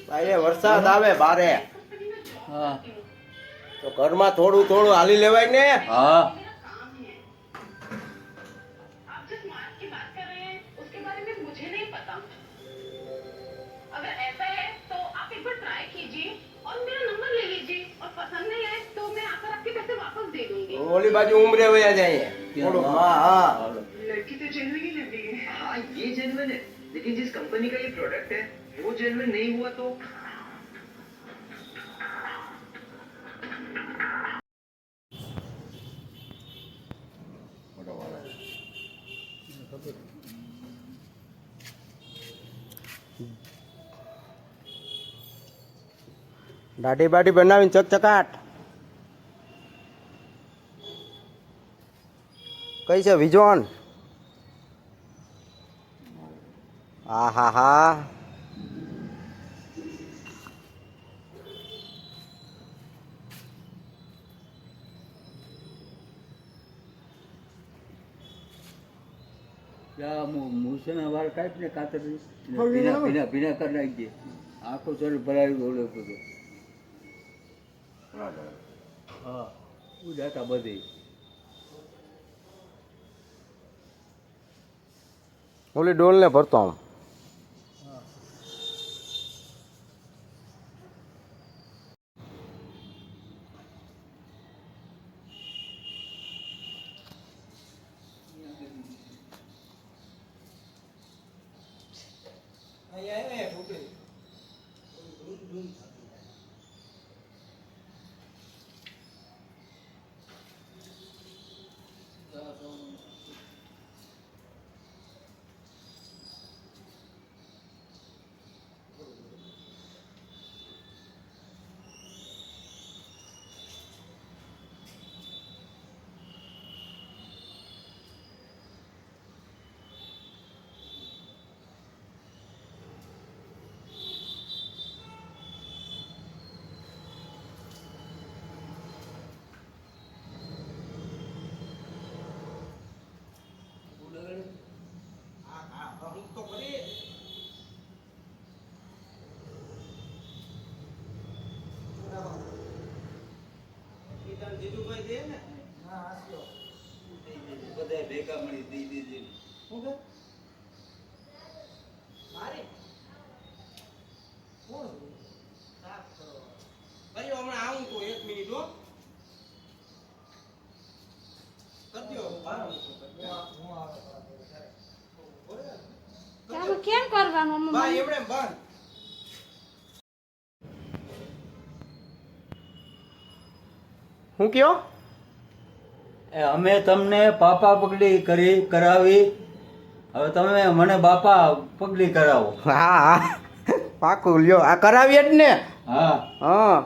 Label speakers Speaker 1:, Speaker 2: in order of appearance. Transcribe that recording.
Speaker 1: ભાઈ વરસાદ આવે બારે,
Speaker 2: હા
Speaker 1: તો ઘરમાં થોડું થોડું હાલી લેવાય ને.
Speaker 2: હા
Speaker 1: ઓલી બાજુ ઉમરે વયા જાય થોડું. હા હા
Speaker 3: लड़की तो जेन्युइन ही लग रही है। हाँ ये जेन्युइन है, लेकिन जिस कंपनी का ये प्रोडक्ट है वो जेन्युइन नहीं हुआ तो
Speaker 1: દાઢી બાઢી બનાવીને ચકચકાટ. કઈ છે વિજોન? હા હા હા
Speaker 2: મૂછના વાળ કાઢીને કાતર ભીના ભીના ભીના કરી નાખજે. આખું શરીર ભરાયું ઓલે બધું. હા ઉજાતા બધી
Speaker 1: ઓલી ડોલ ને ભરતો આમ.
Speaker 2: બધા ભેગા મળી દઈ દીધી.
Speaker 1: હમણાં આવું તો 1 મિનિટ હો.
Speaker 4: કેમ કરવાનું
Speaker 1: ભાઈ એમણે બંધ. હું કયો?
Speaker 2: અમે તમને પાપા પગલી કરી કરાવી, હવે તમે મને બાપા પગલી કરાવો.
Speaker 1: હા હા પાકું લ્યો, આ કરાવીએ જ ને.
Speaker 2: હા
Speaker 1: હા